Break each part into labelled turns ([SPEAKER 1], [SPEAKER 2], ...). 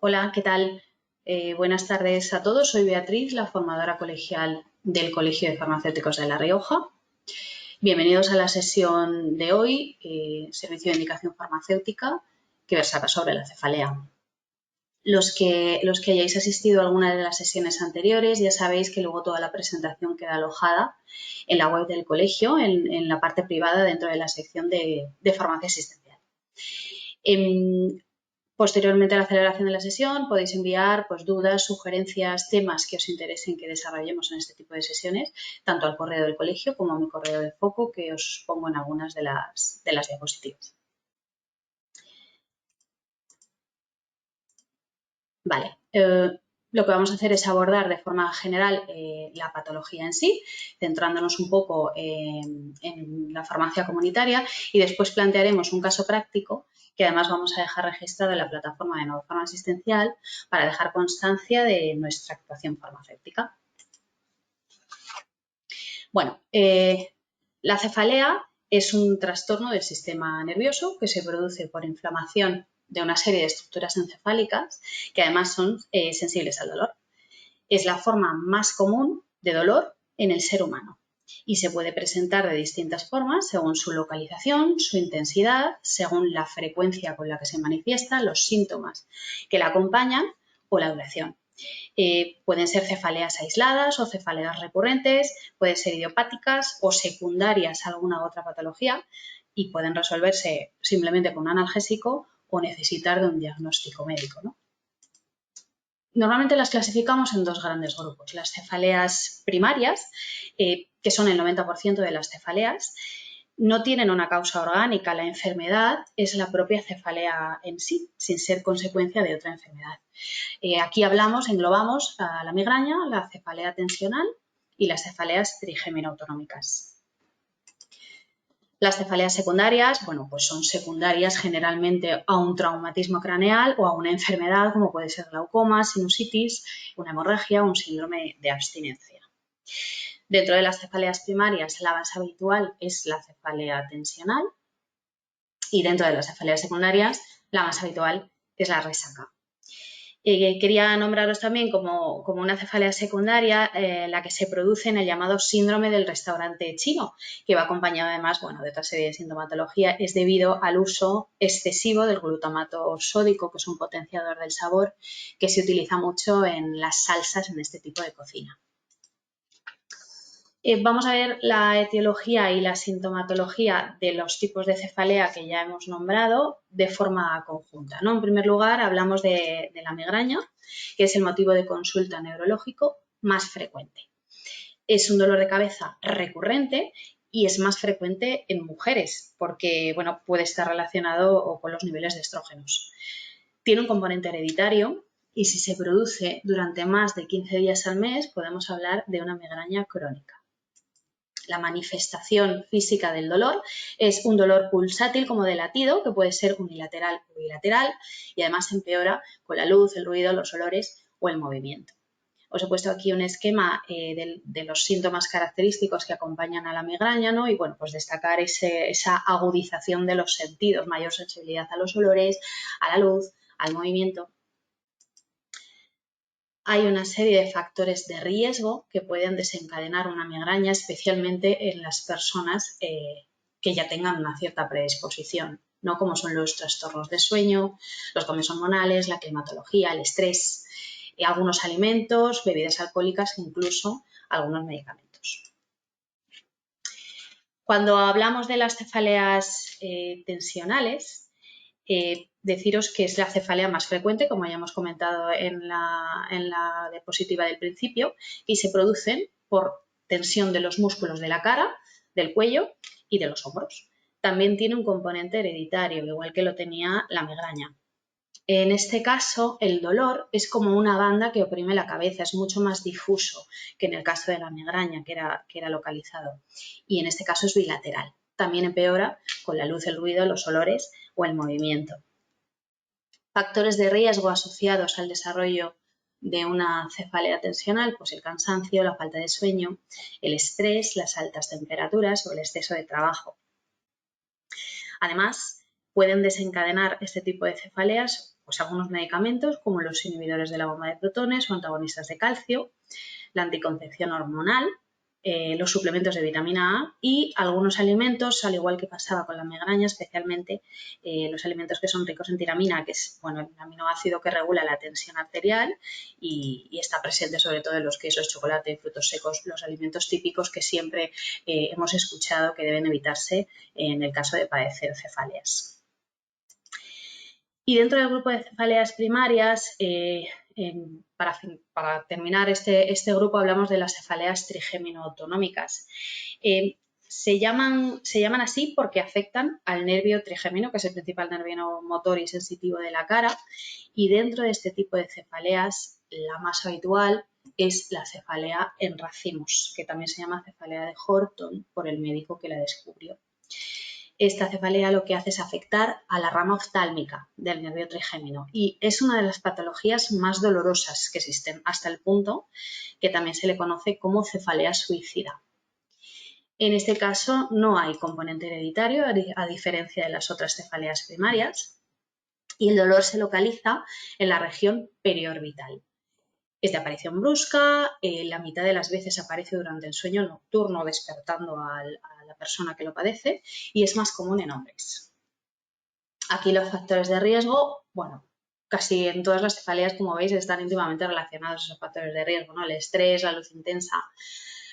[SPEAKER 1] Hola, ¿qué tal? Buenas tardes a todos. Soy Beatriz, la formadora colegial del Colegio de Farmacéuticos de La Rioja. Bienvenidos a la sesión de hoy, Servicio de Indicación Farmacéutica, que versará sobre la cefalea. Los que hayáis asistido a alguna de las sesiones anteriores ya sabéis que luego toda la presentación queda alojada en la web del colegio, en la parte privada dentro de la sección de farmacia asistencial. Posteriormente a la celebración de la sesión podéis enviar dudas, sugerencias, temas que os interesen que desarrollemos en este tipo de sesiones, tanto al correo del colegio como a mi correo de foco que os pongo en algunas de las diapositivas. Vale, lo que vamos a hacer es abordar de forma general la patología en sí, centrándonos un poco en la farmacia comunitaria y después plantearemos un caso práctico que además vamos a dejar registrado en la plataforma de Novofarma Asistencial para dejar constancia de nuestra actuación farmacéutica. Bueno, la cefalea es un trastorno del sistema nervioso que se produce por inflamación de una serie de estructuras encefálicas que además son sensibles al dolor. Es la forma más común de dolor en el ser humano y se puede presentar de distintas formas según su localización, su intensidad, según la frecuencia con la que se manifiesta, los síntomas que la acompañan o la duración. Pueden ser cefaleas aisladas o cefaleas recurrentes, pueden ser idiopáticas o secundarias a alguna otra patología y pueden resolverse simplemente con un analgésico o necesitar de un diagnóstico médico, ¿no? Normalmente las clasificamos en dos grandes grupos. Las cefaleas primarias, que son el 90% de las cefaleas, no tienen una causa orgánica. La enfermedad es la propia cefalea en sí, sin ser consecuencia de otra enfermedad. Aquí englobamos a la migraña, la cefalea tensional y las cefaleas trigémino-autonómicas. Las cefaleas secundarias, pues son secundarias generalmente a un traumatismo craneal o a una enfermedad como puede ser glaucoma, sinusitis, una hemorragia o un síndrome de abstinencia. Dentro de las cefaleas primarias, la más habitual es la cefalea tensional y dentro de las cefaleas secundarias, la más habitual es la resaca. Quería nombraros también como una cefalea secundaria la que se produce en el llamado síndrome del restaurante chino, que va acompañado además de otra serie de sintomatología. Es debido al uso excesivo del glutamato sódico, que es un potenciador del sabor que se utiliza mucho en las salsas en este tipo de cocina. Vamos a ver la etiología y la sintomatología de los tipos de cefalea que ya hemos nombrado de forma conjunta, ¿no? En primer lugar, hablamos de la migraña, que es el motivo de consulta neurológico más frecuente. Es un dolor de cabeza recurrente y es más frecuente en mujeres porque puede estar relacionado con los niveles de estrógenos. Tiene un componente hereditario y si se produce durante más de 15 días al mes podemos hablar de una migraña crónica. La manifestación física del dolor es un dolor pulsátil como de latido, que puede ser unilateral o bilateral y además empeora con la luz, el ruido, los olores o el movimiento. Os he puesto aquí un esquema de los síntomas característicos que acompañan a la migraña, ¿no? Y destacar esa agudización de los sentidos, mayor sensibilidad a los olores, a la luz, al movimiento. Hay una serie de factores de riesgo que pueden desencadenar una migraña, especialmente en las personas que ya tengan una cierta predisposición, ¿no? Como son los trastornos de sueño, los cambios hormonales, la climatología, el estrés, algunos alimentos, bebidas alcohólicas e incluso algunos medicamentos. Cuando hablamos de las cefaleas tensionales, deciros que es la cefalea más frecuente, como ya hemos comentado en la diapositiva del principio, y se producen por tensión de los músculos de la cara, del cuello y de los hombros. También tiene un componente hereditario, igual que lo tenía la migraña. En este caso, el dolor es como una banda que oprime la cabeza, es mucho más difuso que en el caso de la migraña, que era localizado. Y en este caso es bilateral. También empeora con la luz, el ruido, los olores o el movimiento. Factores de riesgo asociados al desarrollo de una cefalea tensional, pues el cansancio, la falta de sueño, el estrés, las altas temperaturas o el exceso de trabajo. Además, pueden desencadenar este tipo de cefaleas pues algunos medicamentos como los inhibidores de la bomba de protones o antagonistas de calcio, la anticoncepción hormonal, los suplementos de vitamina A y algunos alimentos, al igual que pasaba con la migraña, especialmente los alimentos que son ricos en tiramina, que es el aminoácido que regula la tensión arterial y está presente sobre todo en los quesos, chocolate, frutos secos, los alimentos típicos que siempre hemos escuchado que deben evitarse en el caso de padecer cefaleas. Y dentro del grupo de cefaleas primarias, para terminar este grupo, hablamos de las cefaleas trigémino-autonómicas. Se llaman así porque afectan al nervio trigémino, que es el principal nervio motor y sensitivo de la cara, y dentro de este tipo de cefaleas, la más habitual es la cefalea en racimos, que también se llama cefalea de Horton por el médico que la descubrió. Esta cefalea lo que hace es afectar a la rama oftálmica del nervio trigémino y es una de las patologías más dolorosas que existen, hasta el punto que también se le conoce como cefalea suicida. En este caso no hay componente hereditario, a diferencia de las otras cefaleas primarias, y el dolor se localiza en la región periorbital. Es de aparición brusca, la mitad de las veces aparece durante el sueño nocturno despertando a la persona que lo padece y es más común en hombres. Aquí los factores de riesgo, casi en todas las cefaleas, como veis, están íntimamente relacionados esos factores de riesgo, ¿no? El estrés, la luz intensa,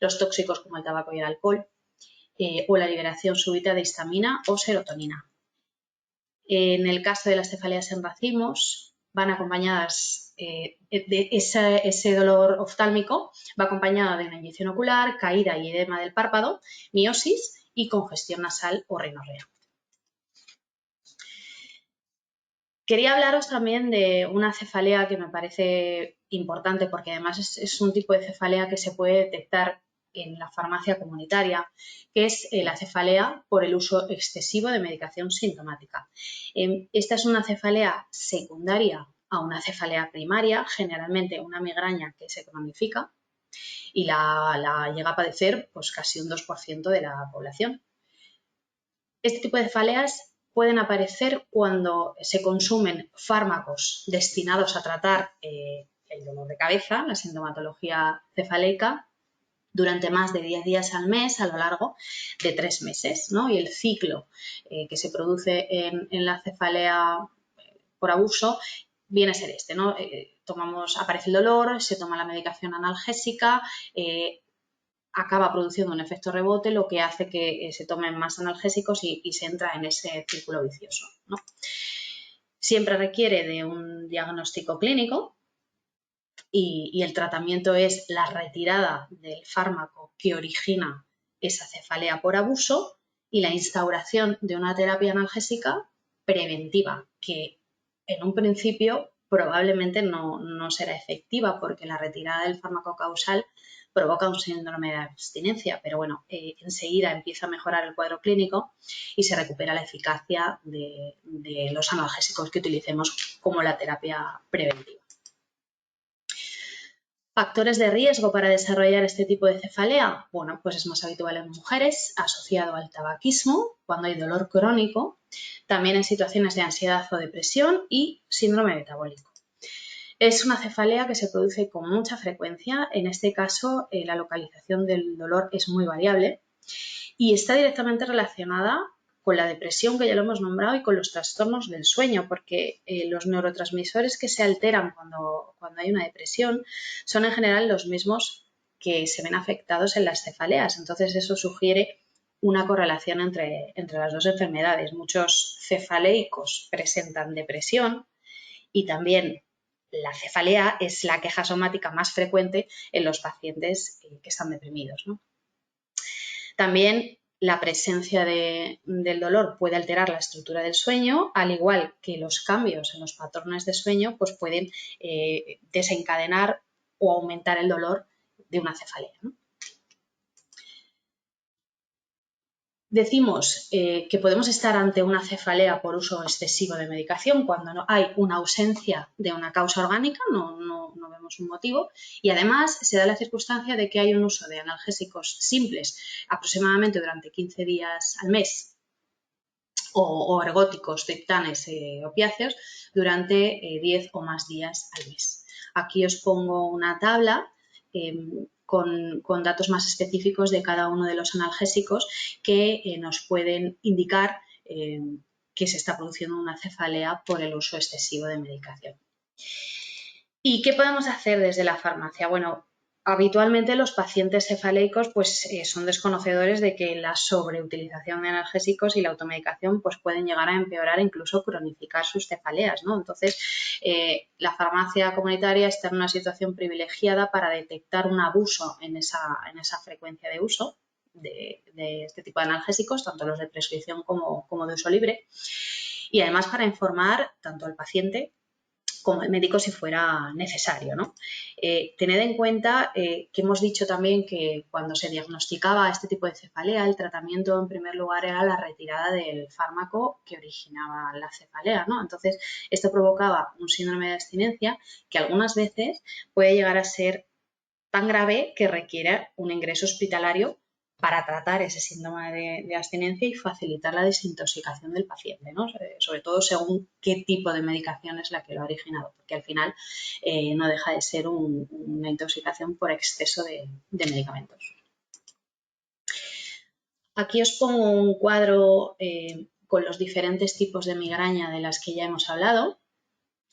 [SPEAKER 1] los tóxicos como el tabaco y el alcohol, o la liberación súbita de histamina o serotonina. En el caso de las cefaleas en racimos, van acompañadas de ese dolor oftálmico, va acompañada de una inyección ocular, caída y edema del párpado, miosis y congestión nasal o rinorrea. Quería hablaros también de una cefalea que me parece importante porque además es un tipo de cefalea que se puede detectar en la farmacia comunitaria, que es la cefalea por el uso excesivo de medicación sintomática. Esta es una cefalea secundaria a una cefalea primaria, generalmente una migraña que se cronifica y la llega a padecer pues, casi un 2% de la población. Este tipo de cefaleas pueden aparecer cuando se consumen fármacos destinados a tratar el dolor de cabeza, la sintomatología cefaleica, durante más de 10 días al mes a lo largo de 3 meses, ¿no? Y el ciclo que se produce en la cefalea por abuso viene a ser este, ¿no? Aparece el dolor, se toma la medicación analgésica, acaba produciendo un efecto rebote, lo que hace que se tomen más analgésicos y se entra en ese círculo vicioso, ¿no? Siempre requiere de un diagnóstico clínico y el tratamiento es la retirada del fármaco que origina esa cefalea por abuso y la instauración de una terapia analgésica preventiva, que en un principio probablemente no será efectiva porque la retirada del fármaco causal provoca un síndrome de abstinencia, pero enseguida empieza a mejorar el cuadro clínico y se recupera la eficacia de los analgésicos que utilicemos como la terapia preventiva. ¿Factores de riesgo para desarrollar este tipo de cefalea? Bueno, pues es más habitual en mujeres, asociado al tabaquismo, cuando hay dolor crónico, también en situaciones de ansiedad o depresión y síndrome metabólico. Es una cefalea que se produce con mucha frecuencia, en este caso la localización del dolor es muy variable y está directamente relacionada con la depresión, que ya lo hemos nombrado, y con los trastornos del sueño, porque los neurotransmisores que se alteran cuando hay una depresión son en general los mismos que se ven afectados en las cefaleas. Entonces eso sugiere una correlación entre las dos enfermedades. Muchos cefaleicos presentan depresión y también la cefalea es la queja somática más frecuente en los pacientes que están deprimidos, ¿no? También la presencia del dolor puede alterar la estructura del sueño, al igual que los cambios en los patrones de sueño pues pueden desencadenar o aumentar el dolor de una cefalea, ¿no? Decimos que podemos estar ante una cefalea por uso excesivo de medicación cuando no hay una ausencia de una causa orgánica, no vemos un motivo, y además se da la circunstancia de que hay un uso de analgésicos simples aproximadamente durante 15 días al mes o ergóticos, triptanes, opiáceos, durante 10 o más días al mes. Aquí os pongo una tabla con datos más específicos de cada uno de los analgésicos que nos pueden indicar que se está produciendo una cefalea por el uso excesivo de medicación. ¿Y qué podemos hacer desde la farmacia? Bueno, habitualmente los pacientes cefaléicos pues, son desconocedores de que la sobreutilización de analgésicos y la automedicación pues, pueden llegar a empeorar e incluso cronificar sus cefaleas, ¿no? Entonces, la farmacia comunitaria está en una situación privilegiada para detectar un abuso en esa frecuencia de uso de este tipo de analgésicos, tanto los de prescripción como de uso libre, y además para informar tanto al paciente como el médico si fuera necesario, ¿no? Tened en cuenta que hemos dicho también que cuando se diagnosticaba este tipo de cefalea, el tratamiento en primer lugar era la retirada del fármaco que originaba la cefalea, ¿no? Entonces, esto provocaba un síndrome de abstinencia que algunas veces puede llegar a ser tan grave que requiere un ingreso hospitalario para tratar ese síndrome de abstinencia y facilitar la desintoxicación del paciente, ¿no? Sobre todo según qué tipo de medicación es la que lo ha originado, porque al final no deja de ser una intoxicación por exceso de medicamentos. Aquí os pongo un cuadro con los diferentes tipos de migraña de las que ya hemos hablado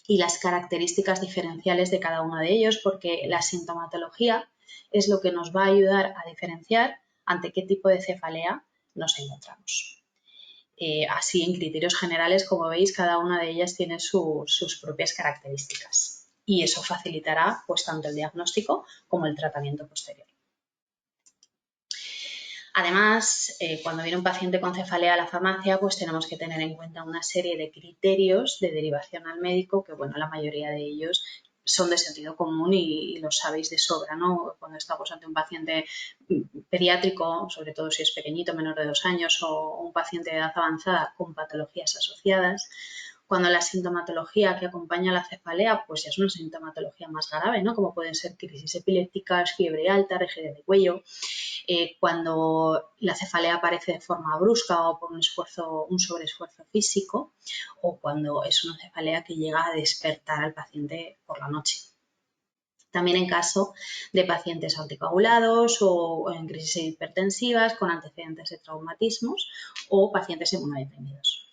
[SPEAKER 1] y las características diferenciales de cada uno de ellos, porque la sintomatología es lo que nos va a ayudar a diferenciar ante qué tipo de cefalea nos encontramos. Así, en criterios generales, como veis, cada una de ellas tiene sus propias características y eso facilitará pues, tanto el diagnóstico como el tratamiento posterior. Además, cuando viene un paciente con cefalea a la farmacia, pues tenemos que tener en cuenta una serie de criterios de derivación al médico, que bueno, la mayoría de ellos son de sentido común y lo sabéis de sobra, ¿no? Cuando estamos ante un paciente pediátrico, sobre todo si es pequeñito, menor de 2 años, o un paciente de edad avanzada con patologías asociadas, cuando la sintomatología que acompaña a la cefalea pues ya es una sintomatología más grave, ¿no? Como pueden ser crisis epilépticas, fiebre alta, rigidez de cuello. Cuando la cefalea aparece de forma brusca o por un sobreesfuerzo físico, o cuando es una cefalea que llega a despertar al paciente por la noche. También en caso de pacientes anticoagulados o en crisis hipertensivas con antecedentes de traumatismos o pacientes inmunodeprimidos.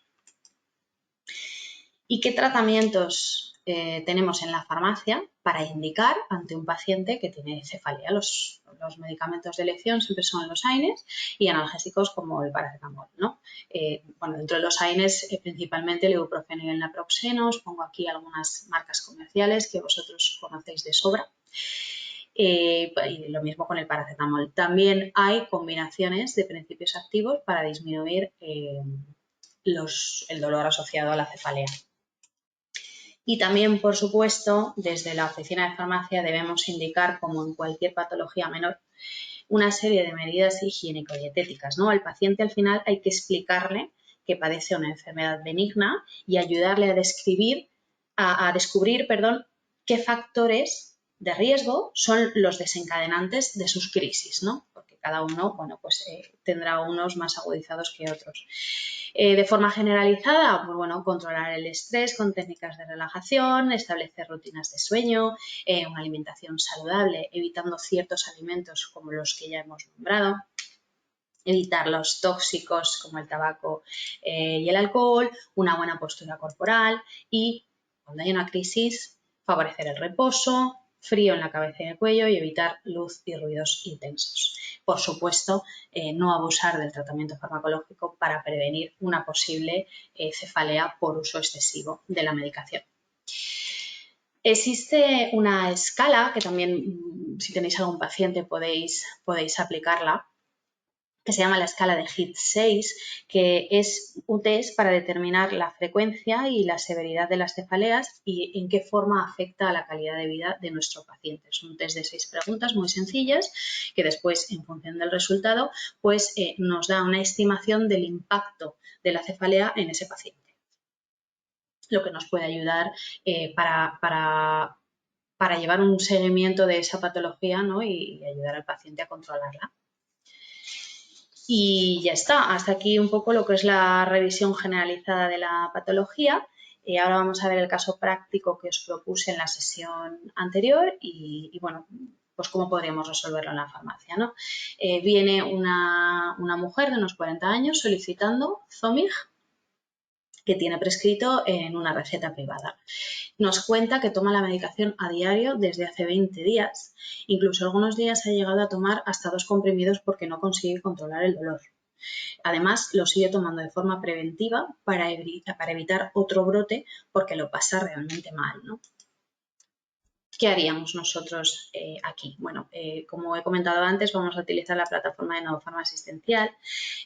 [SPEAKER 1] ¿Y qué tratamientos tenemos en la farmacia para indicar ante un paciente que tiene cefalea? Los medicamentos de elección siempre son los AINES y analgésicos como el paracetamol, ¿no? Bueno, dentro de los AINES principalmente el ibuprofeno y el naproxeno. Os pongo aquí algunas marcas comerciales que vosotros conocéis de sobra. Y lo mismo con el paracetamol. También hay combinaciones de principios activos para disminuir el dolor asociado a la cefalea. Y también, por supuesto, desde la oficina de farmacia debemos indicar, como en cualquier patología menor, una serie de medidas higiénico-dietéticas, ¿no? Al paciente al final hay que explicarle que padece una enfermedad benigna y ayudarle a descubrir qué factores de riesgo son los desencadenantes de sus crisis, ¿no? Porque cada uno, bueno, pues tendrá unos más agudizados que otros. De forma generalizada, pues bueno, controlar el estrés con técnicas de relajación, establecer rutinas de sueño, una alimentación saludable, evitando ciertos alimentos como los que ya hemos nombrado, evitar los tóxicos como el tabaco y el alcohol, una buena postura corporal y, cuando hay una crisis, favorecer el reposo, frío en la cabeza y el cuello y evitar luz y ruidos intensos. Por supuesto, no abusar del tratamiento farmacológico para prevenir una posible cefalea por uso excesivo de la medicación. Existe una escala que también, si tenéis algún paciente, podéis aplicarla, que se llama la escala de HIT6, que es un test para determinar la frecuencia y la severidad de las cefaleas y en qué forma afecta a la calidad de vida de nuestro paciente. Es un test de 6 preguntas muy sencillas que después, en función del resultado, pues nos da una estimación del impacto de la cefalea en ese paciente, lo que nos puede ayudar para llevar un seguimiento de esa patología, ¿no? y ayudar al paciente a controlarla. Y ya está, hasta aquí un poco lo que es la revisión generalizada de la patología. Ahora vamos a ver el caso práctico que os propuse en la sesión anterior y bueno, pues cómo podríamos resolverlo en la farmacia, ¿no? Viene una mujer de unos 40 años solicitando Zomig, que tiene prescrito en una receta privada. Nos cuenta que toma la medicación a diario desde hace 20 días. Incluso algunos días ha llegado a tomar hasta 2 comprimidos porque no consigue controlar el dolor. Además, lo sigue tomando de forma preventiva para evitar otro brote porque lo pasa realmente mal, ¿no? ¿Qué haríamos nosotros aquí? Bueno, como he comentado antes, vamos a utilizar la plataforma de Novofarma Asistencial.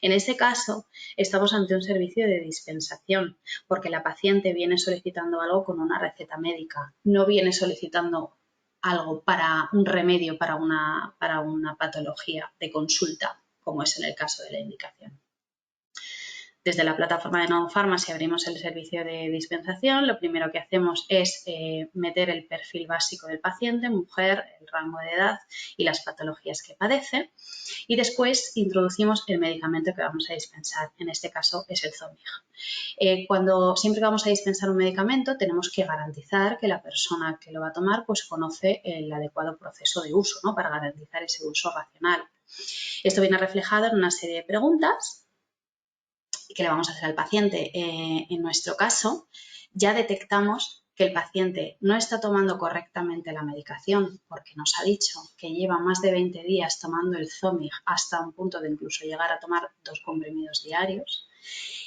[SPEAKER 1] En este caso, estamos ante un servicio de dispensación, porque la paciente viene solicitando algo con una receta médica, no viene solicitando algo para un remedio, para una patología de consulta, como es en el caso de la indicación. Desde la plataforma de Novofarma, si abrimos el servicio de dispensación, lo primero que hacemos es meter el perfil básico del paciente, mujer, el rango de edad y las patologías que padece. Y después introducimos el medicamento que vamos a dispensar. En este caso es el Zomig. Siempre que vamos a dispensar un medicamento, tenemos que garantizar que la persona que lo va a tomar pues conoce el adecuado proceso de uso, ¿no? Para garantizar ese uso racional. Esto viene reflejado en una serie de preguntas que le vamos a hacer al paciente. En nuestro caso, ya detectamos que el paciente no está tomando correctamente la medicación porque nos ha dicho que lleva más de 20 días tomando el Zomig hasta un punto de incluso llegar a tomar 2 comprimidos diarios.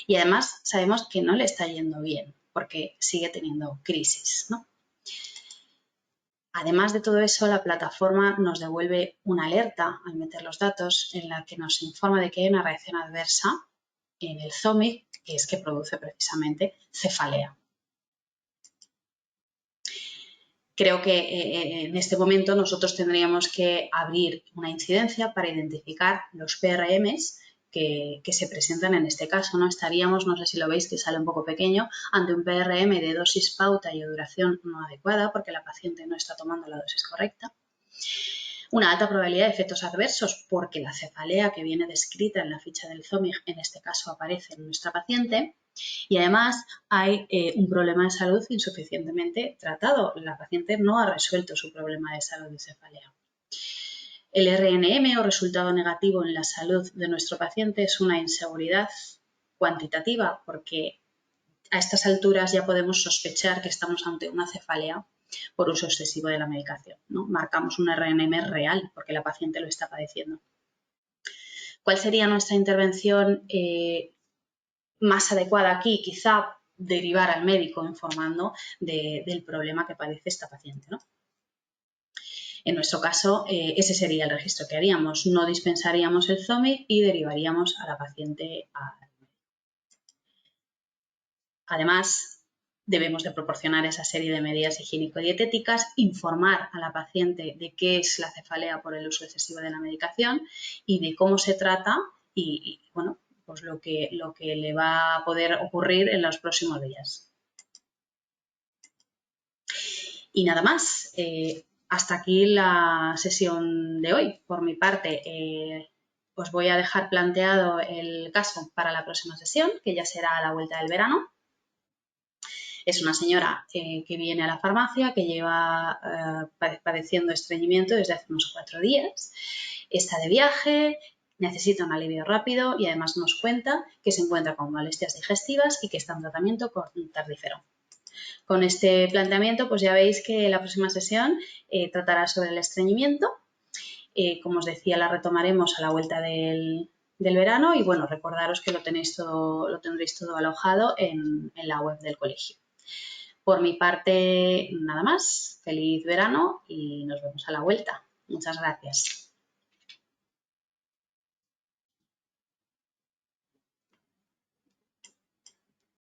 [SPEAKER 1] Y además sabemos que no le está yendo bien porque sigue teniendo crisis, ¿no? Además de todo eso, la plataforma nos devuelve una alerta al meter los datos en la que nos informa de que hay una reacción adversa en el Zomig, que es que produce precisamente cefalea. Creo que en este momento nosotros tendríamos que abrir una incidencia para identificar los PRMs que se presentan en este caso, ¿no? Estaríamos, no sé si lo veis que sale un poco pequeño, ante un PRM de dosis pauta y duración no adecuada porque la paciente no está tomando la dosis correcta. Una alta probabilidad de efectos adversos porque la cefalea que viene descrita en la ficha del Zomig en este caso aparece en nuestra paciente y además hay un problema de salud insuficientemente tratado. La paciente no ha resuelto su problema de salud de cefalea. El RNM o resultado negativo en la salud de nuestro paciente es una inseguridad cuantitativa porque a estas alturas ya podemos sospechar que estamos ante una cefalea por uso excesivo de la medicación, ¿no? Marcamos un RNM real porque la paciente lo está padeciendo. ¿Cuál sería nuestra intervención más adecuada aquí? Quizá derivar al médico informando del problema que padece esta paciente, ¿no? En nuestro caso, ese sería el registro que haríamos. No dispensaríamos el Zomig y derivaríamos a la paciente al médico. Además, debemos de proporcionar esa serie de medidas higiénico-dietéticas, informar a la paciente de qué es la cefalea por el uso excesivo de la medicación y de cómo se trata y bueno, pues lo que le va a poder ocurrir en los próximos días. Y nada más, hasta aquí la sesión de hoy. Por mi parte, os voy a dejar planteado el caso para la próxima sesión, que ya será a la vuelta del verano. Es una señora que viene a la farmacia, que lleva padeciendo estreñimiento desde hace unos 4 días. Está de viaje, necesita un alivio rápido y además nos cuenta que se encuentra con molestias digestivas y que está en tratamiento con tardífero. Con este planteamiento, pues ya veis que la próxima sesión tratará sobre el estreñimiento. Como os decía, la retomaremos a la vuelta del verano y bueno, recordaros que lo tendréis todo alojado en la web del colegio. Por mi parte, nada más. Feliz verano y nos vemos a la vuelta. Muchas gracias.